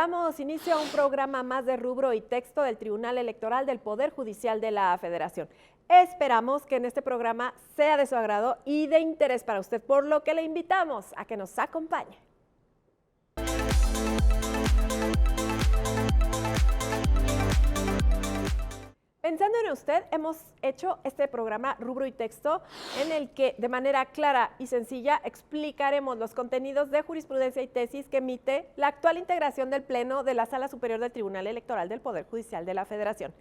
Damos inicio a un programa más de rubro y texto del Tribunal Electoral del Poder Judicial de la Federación. Esperamos que en este programa sea de su agrado y de interés para usted, por lo que le invitamos a que nos acompañe. Pensando en usted, hemos hecho este programa Rubro y Texto en el que de manera clara y sencilla explicaremos los contenidos de jurisprudencia y tesis que emite la actual integración del Pleno de la Sala Superior del Tribunal Electoral del Poder Judicial de la Federación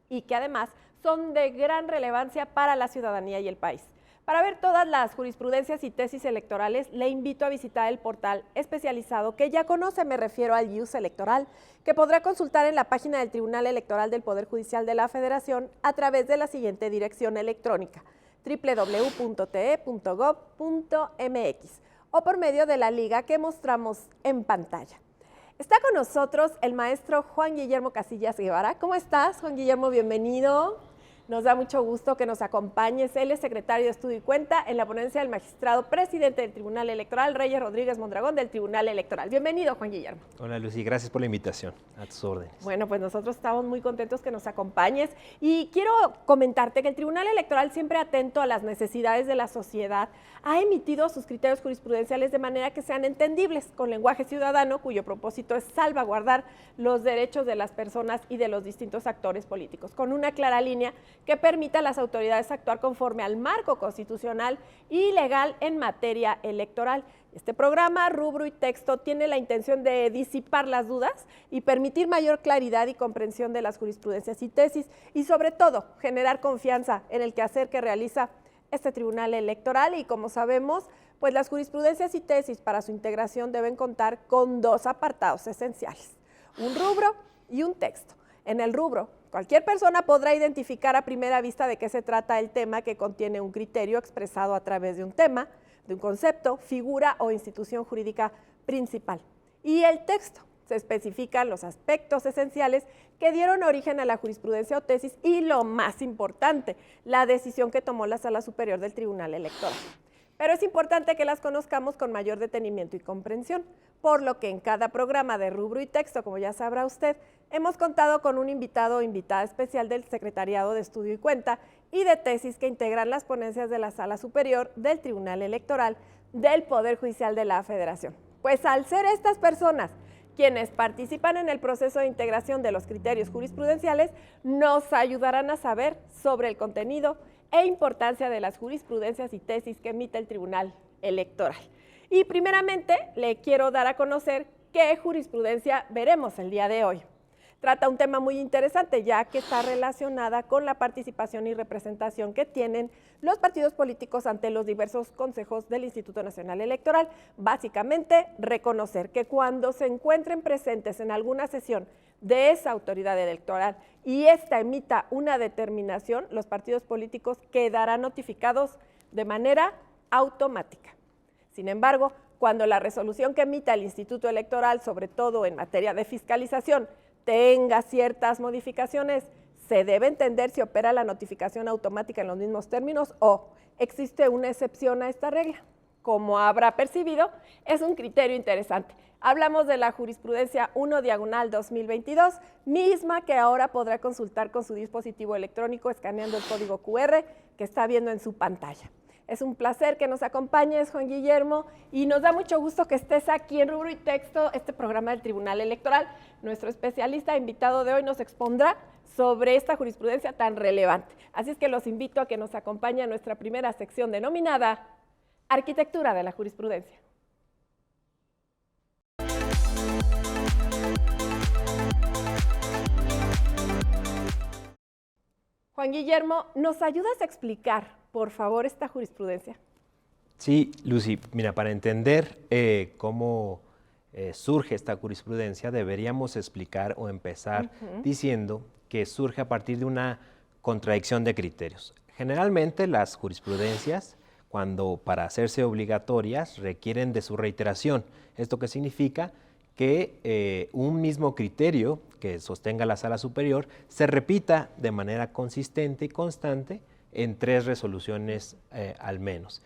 y que además son de gran relevancia para la ciudadanía y el país. Para ver todas las jurisprudencias y tesis electorales, le invito a visitar el portal especializado que ya conoce, me refiero al IUS Electoral, que podrá consultar en la página del Tribunal Electoral del Poder Judicial de la Federación a través de la siguiente dirección electrónica: www.te.gov.mx o por medio de la liga que mostramos en pantalla. Está con nosotros el maestro Juan Guillermo Casillas Guevara. ¿Cómo estás, Juan Guillermo? Bienvenido. Nos da mucho gusto que nos acompañes. Él es secretario de Estudio y Cuenta en la ponencia del magistrado presidente del Tribunal Electoral, Reyes Rodríguez Mondragón, del Tribunal Electoral. Bienvenido, Juan Guillermo. Hola, Lucy. Gracias por la invitación. A tus órdenes. Bueno, pues nosotros estamos muy contentos que nos acompañes y quiero comentarte que el Tribunal Electoral, siempre atento a las necesidades de la sociedad, ha emitido sus criterios jurisprudenciales de manera que sean entendibles, con lenguaje ciudadano, cuyo propósito es salvaguardar los derechos de las personas y de los distintos actores políticos, con una clara línea que permita a las autoridades actuar conforme al marco constitucional y legal en materia electoral. Este programa, Rubro y Texto, tiene la intención de disipar las dudas y permitir mayor claridad y comprensión de las jurisprudencias y tesis y, sobre todo, generar confianza en el quehacer que realiza este Tribunal Electoral. Y como sabemos, pues las jurisprudencias y tesis para su integración deben contar con dos apartados esenciales: un rubro y un texto. En el rubro, cualquier persona podrá identificar a primera vista de qué se trata el tema, que contiene un criterio expresado a través de un tema, de un concepto, figura o institución jurídica principal. Y el texto: se especifican los aspectos esenciales que dieron origen a la jurisprudencia o tesis y, lo más importante, la decisión que tomó la Sala Superior del Tribunal Electoral. Pero es importante que las conozcamos con mayor detenimiento y comprensión, por lo que en cada programa de Rubro y Texto, como ya sabrá usted, hemos contado con un invitado o invitada especial del Secretariado de Estudio y Cuenta y de Tesis que integran las ponencias de la Sala Superior del Tribunal Electoral del Poder Judicial de la Federación. Pues al ser estas personas quienes participan en el proceso de integración de los criterios jurisprudenciales, nos ayudarán a saber sobre el contenido e importancia de las jurisprudencias y tesis que emite el Tribunal Electoral. Y primeramente le quiero dar a conocer qué jurisprudencia veremos el día de hoy. Trata un tema muy interesante, ya que está relacionada con la participación y representación que tienen los partidos políticos ante los diversos consejos del Instituto Nacional Electoral. Básicamente, reconocer que cuando se encuentren presentes en alguna sesión de esa autoridad electoral y ésta emita una determinación, los partidos políticos quedarán notificados de manera automática. Sin embargo, cuando la resolución que emita el Instituto Electoral, sobre todo en materia de fiscalización, tenga ciertas modificaciones, se debe entender si opera la notificación automática en los mismos términos o existe una excepción a esta regla. Como habrá percibido, es un criterio interesante. Hablamos de la jurisprudencia 1/2022, misma que ahora podrá consultar con su dispositivo electrónico escaneando el código QR que está viendo en su pantalla. Es un placer que nos acompañes, Juan Guillermo, y nos da mucho gusto que estés aquí en Rubro y Texto, este programa del Tribunal Electoral. Nuestro especialista invitado de hoy nos expondrá sobre esta jurisprudencia tan relevante. Así es que los invito a que nos acompañe a nuestra primera sección denominada Arquitectura de la Jurisprudencia. Juan Guillermo, ¿nos ayudas a explicar, por favor, esta jurisprudencia? Sí, Lucy, mira, para entender cómo surge esta jurisprudencia, deberíamos explicar o empezar diciendo que surge a partir de una contradicción de criterios. Generalmente las jurisprudencias, cuando para hacerse obligatorias, requieren de su reiteración. ¿Esto qué significa? Que un mismo criterio que sostenga la Sala Superior se repita de manera consistente y constante en 3 resoluciones al menos.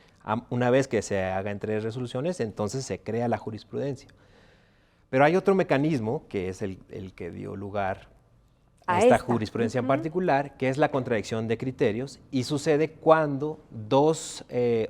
Una vez que se haga en 3 resoluciones, entonces se crea la jurisprudencia. Pero hay otro mecanismo que es el que dio lugar A esta esta. jurisprudencia en particular, que es la contradicción de criterios, y sucede cuando dos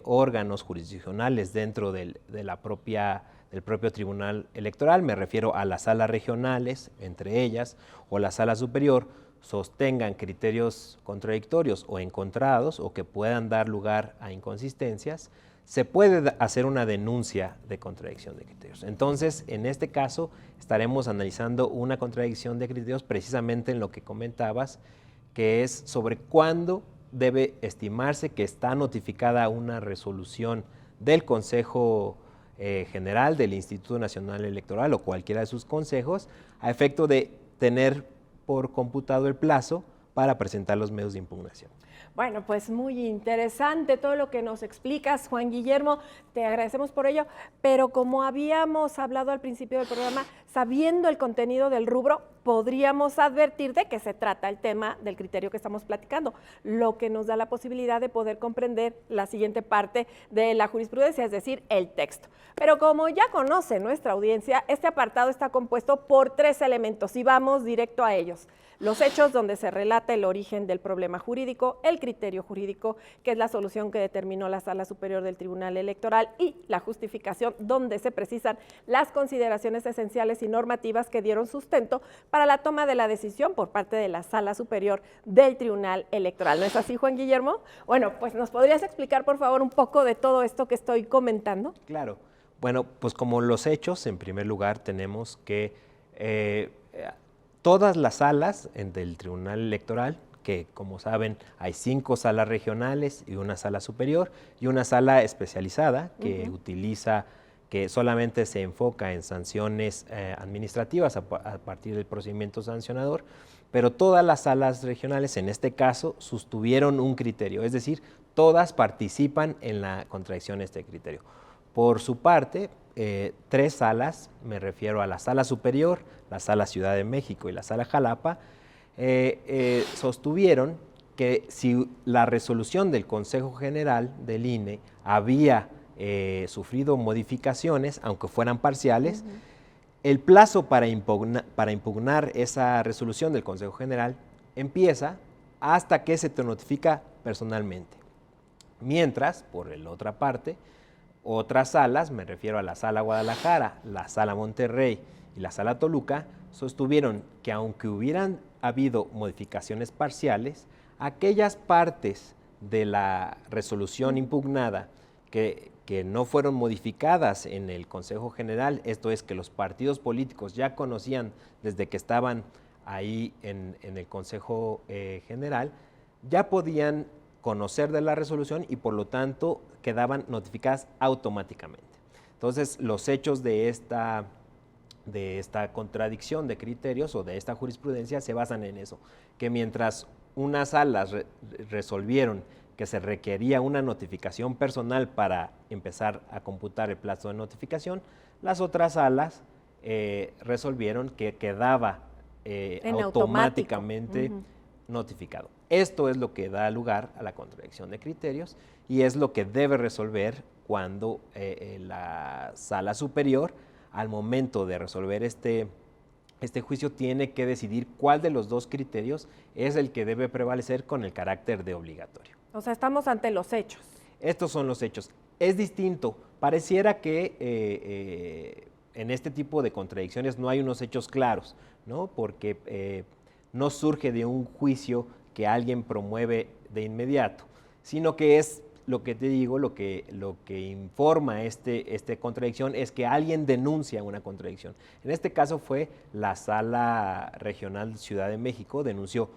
órganos jurisdiccionales dentro del propio Tribunal Electoral, me refiero a las salas regionales, entre ellas, o la sala superior, sostengan criterios contradictorios o encontrados o que puedan dar lugar a inconsistencias, se puede hacer una denuncia de contradicción de criterios. Entonces, en este caso, estaremos analizando una contradicción de criterios precisamente en lo que comentabas, que es sobre cuándo debe estimarse que está notificada una resolución del Consejo General del Instituto Nacional Electoral o cualquiera de sus consejos, a efecto de tener por computado el plazo para presentar los medios de impugnación. Bueno, pues muy interesante todo lo que nos explicas, Juan Guillermo, te agradecemos por ello, pero como habíamos hablado al principio del programa, sabiendo el contenido del rubro, podríamos advertir de qué se trata el tema del criterio que estamos platicando, lo que nos da la posibilidad de poder comprender la siguiente parte de la jurisprudencia, es decir, el texto. Pero como ya conoce nuestra audiencia, este apartado está compuesto por 3 elementos y vamos directo a ellos. Los hechos donde se relata el origen del problema jurídico, el criterio jurídico, que es la solución que determinó la Sala Superior del Tribunal Electoral, y la justificación donde se precisan las consideraciones esenciales y normativas que dieron sustento para la toma de la decisión por parte de la Sala Superior del Tribunal Electoral. ¿No es así, Juan Guillermo? Bueno, pues ¿nos podrías explicar, por favor, un poco de todo esto que estoy comentando? Claro. Bueno, pues como los hechos, en primer lugar tenemos que todas las salas del Tribunal Electoral, que como saben hay 5 salas regionales y una sala superior y una sala especializada que que solamente se enfoca en sanciones administrativas a partir del procedimiento sancionador, pero todas las salas regionales en este caso sostuvieron un criterio, es decir, todas participan en la contradicción de este criterio. Por su parte, 3 salas, me refiero a la Sala Superior, la Sala Ciudad de México y la Sala Jalapa, sostuvieron que si la resolución del Consejo General del INE había sufrido modificaciones, aunque fueran parciales, el plazo para impugnar esa resolución del Consejo General empieza hasta que se te notifica personalmente. Mientras, por la otra parte, otras salas, me refiero a la Sala Guadalajara, la Sala Monterrey y la Sala Toluca, sostuvieron que aunque hubieran habido modificaciones parciales, aquellas partes de la resolución impugnada que no fueron modificadas en el Consejo General, esto es que los partidos políticos ya conocían desde que estaban ahí en el Consejo General, ya podían conocer de la resolución y por lo tanto quedaban notificadas automáticamente. Entonces, los hechos de esta contradicción de criterios o de esta jurisprudencia se basan en eso, que mientras unas salas resolvieron que se requería una notificación personal para empezar a computar el plazo de notificación, las otras salas resolvieron que quedaba automáticamente notificado. Esto es lo que da lugar a la contradicción de criterios y es lo que debe resolver cuando la Sala Superior, al momento de resolver este juicio, tiene que decidir cuál de los 2 criterios es el que debe prevalecer con el carácter de obligatorio. O sea, estamos ante los hechos. Estos son los hechos. Es distinto. Pareciera que en este tipo de contradicciones no hay unos hechos claros, ¿no? Porque no surge de un juicio que alguien promueve de inmediato, sino que es lo que te digo, lo que informa esta contradicción es que alguien denuncia una contradicción. En este caso fue la Sala Regional Ciudad de México, denunció,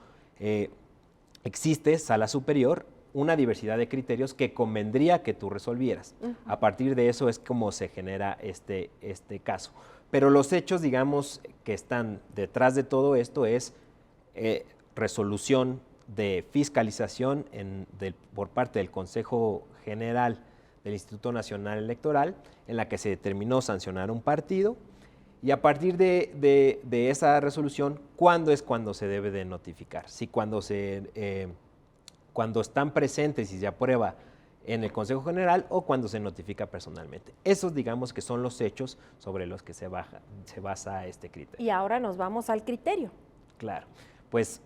existe Sala Superior, una diversidad de criterios que convendría que tú resolvieras. A partir de eso es como se genera este caso. Pero los hechos, digamos, que están detrás de todo esto es resolución de fiscalización por parte del Consejo General del Instituto Nacional Electoral, en la que se determinó sancionar un partido, y a partir de esa resolución, ¿cuándo se debe de notificar? Si cuando están presentes y se aprueba en el Consejo General o cuando se notifica personalmente. Esos, digamos, que son los hechos sobre los que se basa este criterio. Y ahora nos vamos al criterio. Claro, pues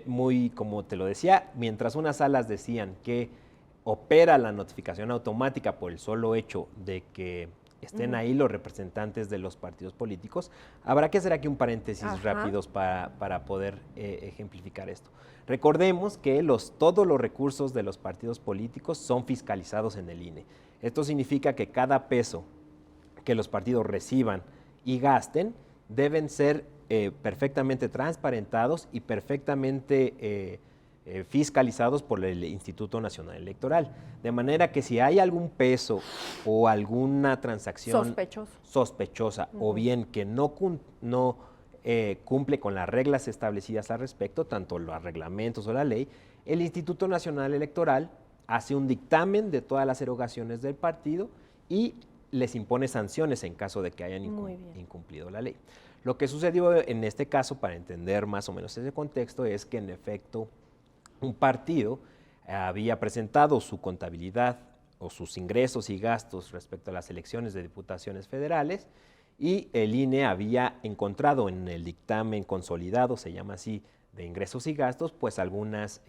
muy como te lo decía, mientras unas salas decían que opera la notificación automática por el solo hecho de que estén ahí los representantes de los partidos políticos, habrá que hacer aquí un paréntesis rápidos para poder ejemplificar esto. Recordemos que todos los recursos de los partidos políticos son fiscalizados en el INE. Esto significa que cada peso que los partidos reciban y gasten deben ser perfectamente transparentados y perfectamente fiscalizados por el Instituto Nacional Electoral. De manera que si hay algún peso o alguna transacción sospechosa o bien que no cumple con las reglas establecidas al respecto, tanto los reglamentos o la ley, el Instituto Nacional Electoral hace un dictamen de todas las erogaciones del partido y les impone sanciones en caso de que hayan incumplido la ley. Lo que sucedió en este caso, para entender más o menos ese contexto, es que en efecto un partido había presentado su contabilidad o sus ingresos y gastos respecto a las elecciones de diputaciones federales y el INE había encontrado en el dictamen consolidado, se llama así, de ingresos y gastos, pues algunas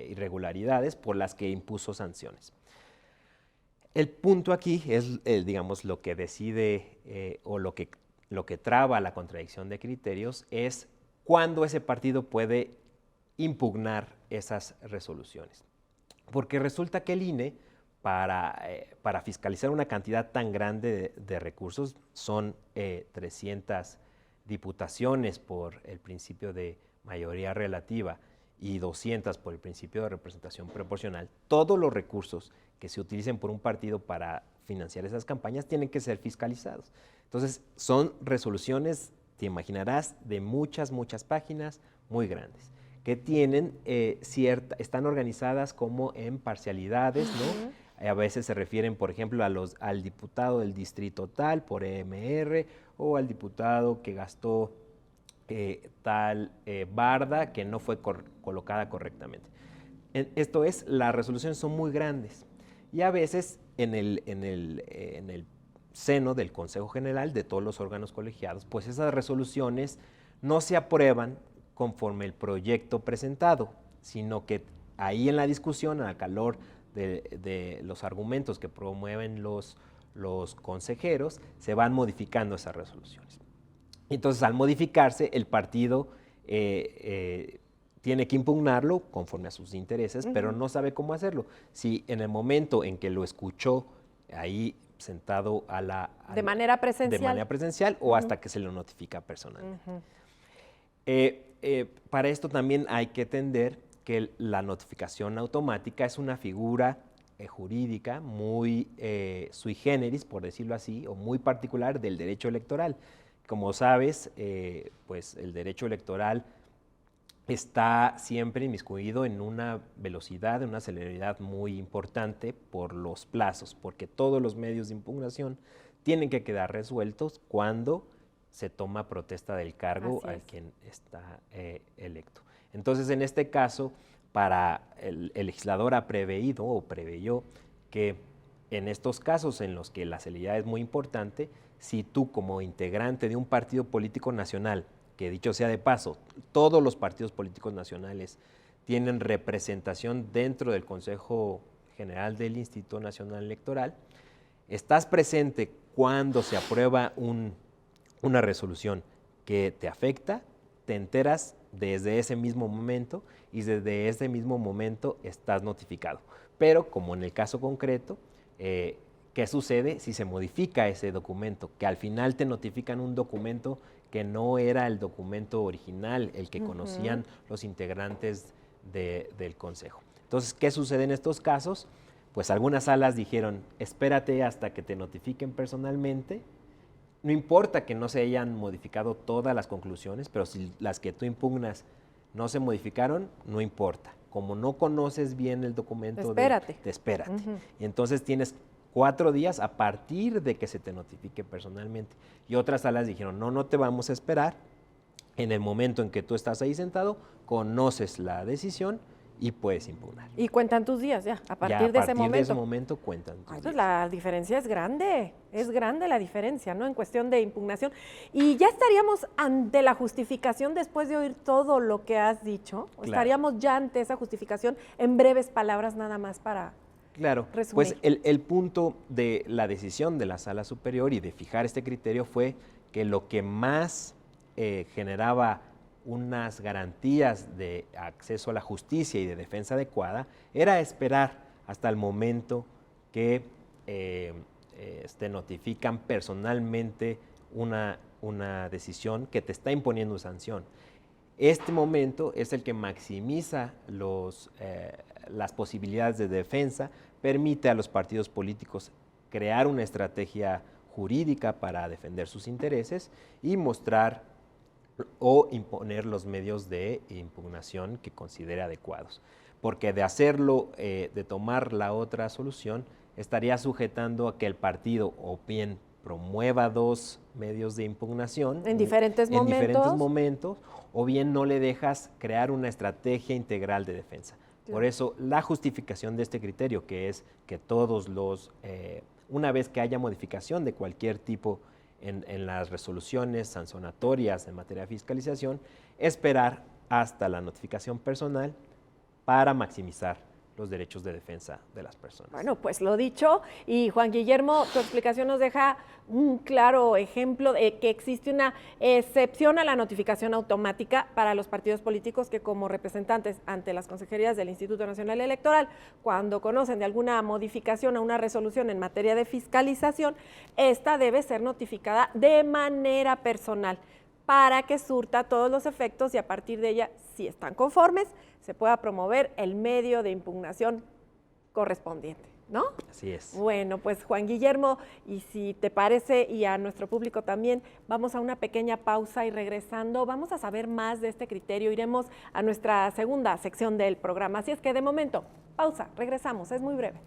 irregularidades por las que impuso sanciones. El punto aquí es, digamos, lo que decide o lo que traba la contradicción de criterios es cuándo ese partido puede impugnar esas resoluciones. Porque resulta que el INE, para fiscalizar una cantidad tan grande de recursos, son 300 diputaciones por el principio de mayoría relativa y 200 por el principio de representación proporcional, todos los recursos que se utilicen por un partido para financiar esas campañas tienen que ser fiscalizados. Entonces, son resoluciones, te imaginarás, de muchas páginas muy grandes, que tienen están organizadas como en parcialidades, ¿no? A veces se refieren, por ejemplo, al diputado del distrito tal por EMR o al diputado que gastó tal barda que no fue colocada correctamente. Esto es, las resoluciones son muy grandes y a veces en el seno del Consejo General de todos los órganos colegiados, pues esas resoluciones no se aprueban conforme el proyecto presentado, sino que ahí en la discusión, al calor de los argumentos que promueven los consejeros, se van modificando esas resoluciones. Entonces, al modificarse, el partido tiene que impugnarlo conforme a sus intereses, pero no sabe cómo hacerlo. Si en el momento en que lo escuchó ahí sentado de manera presencial o hasta que se lo notifica personalmente. Para esto también hay que entender que la notificación automática es una figura jurídica muy sui generis, por decirlo así, o muy particular del derecho electoral. Como sabes, pues el derecho electoral está siempre inmiscuido en una velocidad, en una celeridad muy importante por los plazos, porque todos los medios de impugnación tienen que quedar resueltos cuando se toma protesta del cargo a quien está electo. Entonces, en este caso, el legislador ha preveído o preveyó que en estos casos en los que la celeridad es muy importante, si tú como integrante de un partido político nacional, que dicho sea de paso, todos los partidos políticos nacionales tienen representación dentro del Consejo General del Instituto Nacional Electoral, estás presente cuando se aprueba una resolución que te afecta, te enteras desde ese mismo momento y desde ese mismo momento estás notificado. Pero como en el caso concreto, ¿qué sucede si se modifica ese documento? Que al final te notifican un documento que no era el documento original, el que conocían los integrantes del Consejo. Entonces, ¿qué sucede en estos casos? Pues algunas salas dijeron, espérate hasta que te notifiquen personalmente. No importa que no se hayan modificado todas las conclusiones, pero si las que tú impugnas no se modificaron, no importa. Como no conoces bien el documento, espérate. Y entonces tienes 4 días a partir de que se te notifique personalmente. Y otras salas dijeron, no te vamos a esperar. En el momento en que tú estás ahí sentado, conoces la decisión y puedes impugnar. Y cuentan tus días ya, a partir de ese momento. A partir de ese momento cuentan tus días. Pues la diferencia es grande la diferencia, ¿no? En cuestión de impugnación. Y ya estaríamos ante la justificación después de oír todo lo que has dicho. Claro. Estaríamos ya ante esa justificación en breves palabras nada más para resumir. Pues el punto de la decisión de la Sala Superior y de fijar este criterio fue que lo que más generaba unas garantías de acceso a la justicia y de defensa adecuada era esperar hasta el momento que notifican personalmente una decisión que te está imponiendo sanción. Este momento es el que maximiza las posibilidades de defensa, permite a los partidos políticos crear una estrategia jurídica para defender sus intereses y mostrar o imponer los medios de impugnación que considere adecuados. Porque de hacerlo, de tomar la otra solución, estaría sujetando a que el partido o bien promueva dos medios de impugnación en diferentes momentos, o bien no le dejas crear una estrategia integral de defensa. Claro. Por eso la justificación de este criterio, que es que todos una vez que haya modificación de cualquier tipo en las resoluciones sancionatorias en materia de fiscalización, esperar hasta la notificación personal para maximizar los derechos de defensa de las personas. Bueno, pues lo dicho, y Juan Guillermo, tu explicación nos deja un claro ejemplo de que existe una excepción a la notificación automática para los partidos políticos que como representantes ante las consejerías del Instituto Nacional Electoral, cuando conocen de alguna modificación a una resolución en materia de fiscalización, esta debe ser notificada de manera personal para que surta todos los efectos y a partir de ella, si están conformes, se pueda promover el medio de impugnación correspondiente, ¿no? Así es. Bueno, pues Juan Guillermo, y si te parece, y a nuestro público también, vamos a una pequeña pausa y regresando vamos a saber más de este criterio. Iremos a nuestra segunda sección del programa. Así es que de momento, pausa, regresamos, es muy breve.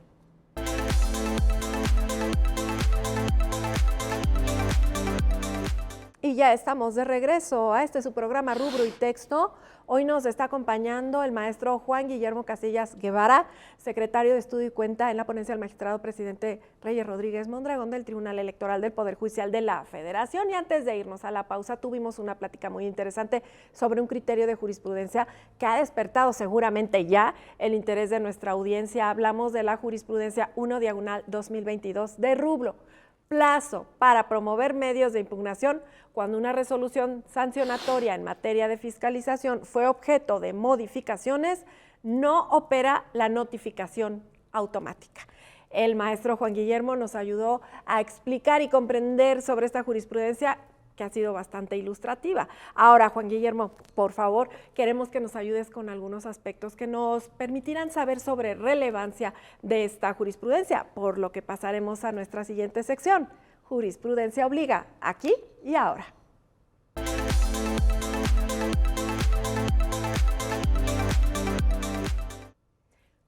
Y ya estamos de regreso a su programa Rubro y Texto. Hoy nos está acompañando el maestro Juan Guillermo Casillas Guevara, secretario de Estudio y Cuenta en la ponencia del magistrado presidente Reyes Rodríguez Mondragón del Tribunal Electoral del Poder Judicial de la Federación. Y antes de irnos a la pausa, tuvimos una plática muy interesante sobre un criterio de jurisprudencia que ha despertado seguramente ya el interés de nuestra audiencia. Hablamos de la jurisprudencia 1/2022 de Rublo. Plazo para promover medios de impugnación cuando una resolución sancionatoria en materia de fiscalización fue objeto de modificaciones, no opera la notificación automática. El maestro Juan Guillermo nos ayudó a explicar y comprender sobre esta jurisprudencia que ha sido bastante ilustrativa. Ahora, Juan Guillermo, por favor, queremos que nos ayudes con algunos aspectos que nos permitirán saber sobre relevancia de esta jurisprudencia, por lo que pasaremos a nuestra siguiente sección. Jurisprudencia obliga, aquí y ahora.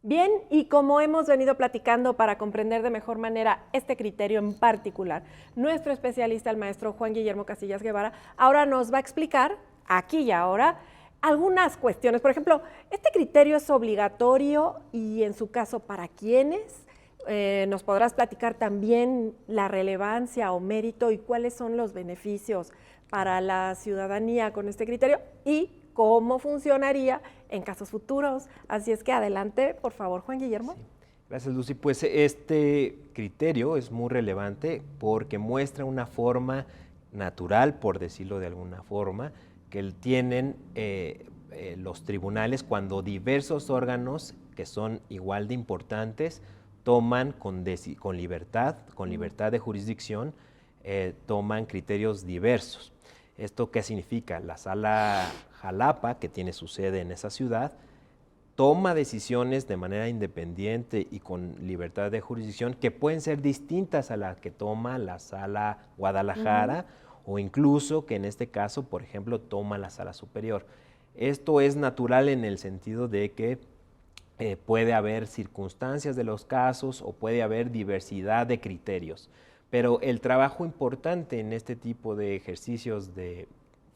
Bien, y como hemos venido platicando para comprender de mejor manera este criterio en particular, nuestro especialista, el maestro Juan Guillermo Casillas Guevara, ahora nos va a explicar, aquí y ahora, algunas cuestiones. Por ejemplo, ¿este criterio es obligatorio y en su caso para quiénes? Nos podrás platicar también la relevancia o mérito y cuáles son los beneficios para la ciudadanía con este criterio y cómo funcionaría en casos futuros. Así es que adelante, por favor, Juan Guillermo. Sí. Gracias, Lucy. Pues este criterio es muy relevante porque muestra una forma natural, por decirlo de alguna forma, que tienen los tribunales cuando diversos órganos que son igual de importantes toman con libertad de jurisdicción, toman criterios diversos. ¿Esto qué significa? La Sala Jalapa, que tiene su sede en esa ciudad, toma decisiones de manera independiente y con libertad de jurisdicción que pueden ser distintas a las que toma la Sala Guadalajara o incluso que en este caso, por ejemplo, toma la Sala Superior. Esto es natural en el sentido de que puede haber circunstancias de los casos o puede haber diversidad de criterios. Pero el trabajo importante en este tipo de ejercicios de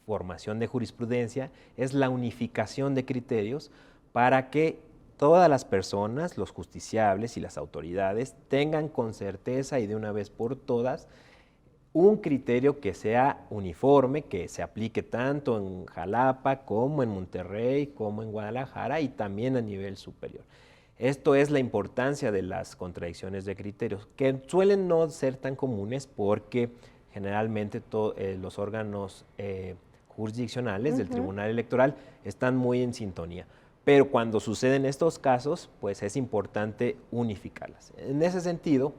formación de jurisprudencia es la unificación de criterios para que todas las personas, los justiciables y las autoridades tengan con certeza y de una vez por todas un criterio que sea uniforme, que se aplique tanto en Jalapa como en Monterrey, como en Guadalajara y también a nivel superior. Esto es la importancia de las contradicciones de criterios, que suelen no ser tan comunes porque generalmente los órganos jurisdiccionales del Tribunal Electoral están muy en sintonía. Pero cuando suceden estos casos, pues es importante unificarlas. En ese sentido,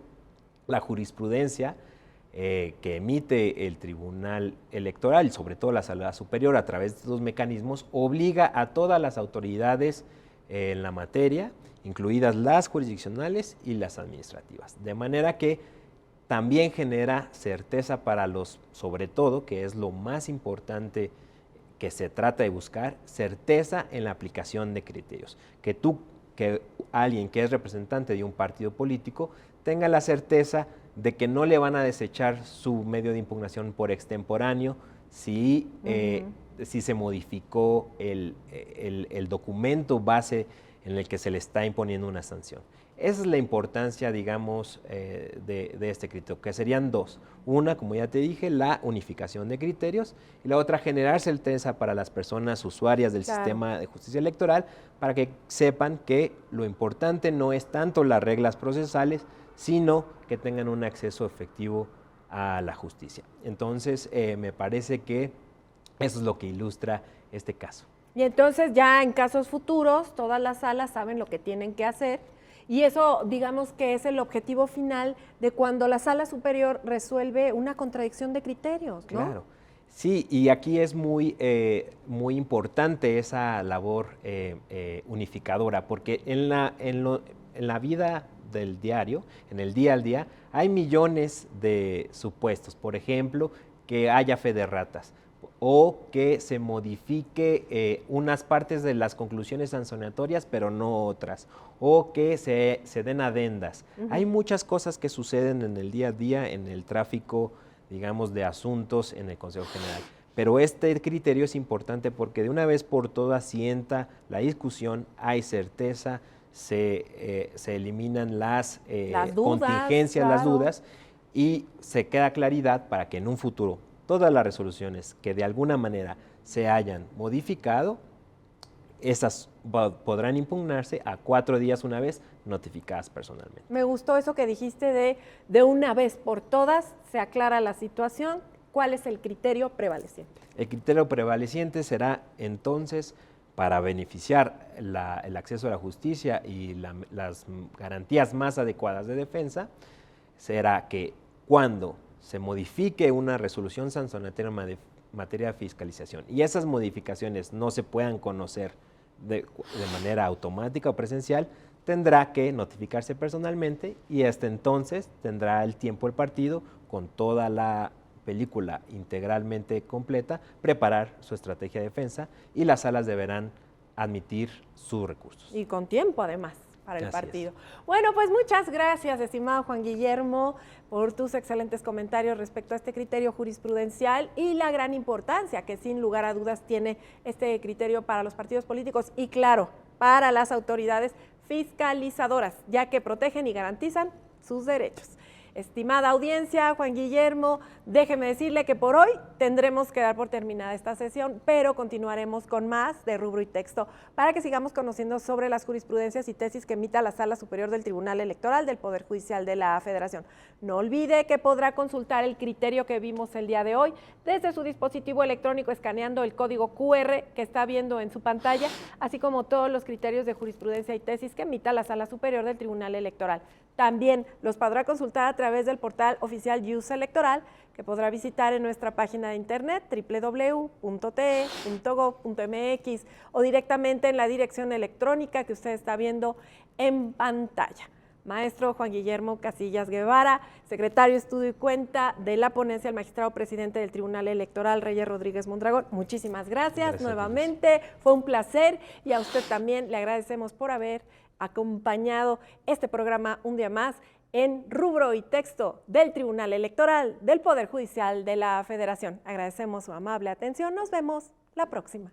la jurisprudencia que emite el Tribunal Electoral, sobre todo la Sala Superior, a través de estos mecanismos, obliga a todas las autoridades en la materia, incluidas las jurisdiccionales y las administrativas. De manera que también genera certeza para los, sobre todo, que es lo más importante que se trata de buscar, certeza en la aplicación de criterios. Que alguien que es representante de un partido político tenga la certeza de que no le van a desechar su medio de impugnación por extemporáneo si se modificó el documento base en el que se le está imponiendo una sanción. Esa es la importancia, digamos, de este criterio, que serían dos. Una, como ya te dije, la unificación de criterios, y la otra, generar certeza para las personas usuarias del sistema de justicia electoral, para que sepan que lo importante no es tanto las reglas procesales, sino que tengan un acceso efectivo a la justicia. Entonces, me parece que eso es lo que ilustra este caso. Y entonces ya en casos futuros, todas las salas saben lo que tienen que hacer, y eso, digamos que es el objetivo final de cuando la Sala Superior resuelve una contradicción de criterios, ¿no? Claro. Sí, y aquí es muy importante esa labor unificadora, porque en la vida del diario, en el día al día, hay millones de supuestos. Por ejemplo, que haya fe de ratas, o que se modifique unas partes de las conclusiones sancionatorias, pero no otras, o que se den adendas. Hay muchas cosas que suceden en el día a día, en el tráfico, digamos, de asuntos en el Consejo General. Pero este criterio es importante porque de una vez por todas sienta la discusión, hay certeza, se eliminan las dudas, contingencias, claro, las dudas, y se queda claridad para que en un futuro todas las resoluciones que de alguna manera se hayan modificado, esas podrán impugnarse a 4 días una vez notificadas personalmente. Me gustó eso que dijiste de una vez por todas se aclara la situación. ¿Cuál es el criterio prevaleciente? El criterio prevaleciente será entonces, para beneficiar el acceso a la justicia y las garantías más adecuadas de defensa, será que cuando se modifique una resolución sancionatoria en materia de fiscalización y esas modificaciones no se puedan conocer de manera automática o presencial, tendrá que notificarse personalmente, y hasta entonces tendrá el tiempo el partido, con toda la película integralmente completa, preparar su estrategia de defensa, y las salas deberán admitir sus recursos. Y con tiempo, además, para el partido. Bueno, pues muchas gracias, estimado Juan Guillermo, por tus excelentes comentarios respecto a este criterio jurisprudencial y la gran importancia que sin lugar a dudas tiene este criterio para los partidos políticos y, claro, para las autoridades fiscalizadoras, ya que protegen y garantizan sus derechos. Estimada audiencia, Juan Guillermo, déjeme decirle que por hoy tendremos que dar por terminada esta sesión, pero continuaremos con más de Rubro y Texto para que sigamos conociendo sobre las jurisprudencias y tesis que emita la Sala Superior del Tribunal Electoral del Poder Judicial de la Federación. No olvide que podrá consultar el criterio que vimos el día de hoy desde su dispositivo electrónico escaneando el código QR que está viendo en su pantalla, así como todos los criterios de jurisprudencia y tesis que emita la Sala Superior del Tribunal Electoral. También los podrá consultar a través del portal oficial YUS Electoral, que podrá visitar en nuestra página de internet www.te.gov.mx o directamente en la dirección electrónica que usted está viendo en pantalla. Maestro Juan Guillermo Casillas Guevara, secretario Estudio y Cuenta de la ponencia, el magistrado presidente del Tribunal Electoral, Reyes Rodríguez Mondragón, muchísimas gracias nuevamente, fue un placer, y a usted también le agradecemos por haber acompañado este programa un día más en Rubro y Texto del Tribunal Electoral del Poder Judicial de la Federación. Agradecemos su amable atención, nos vemos la próxima.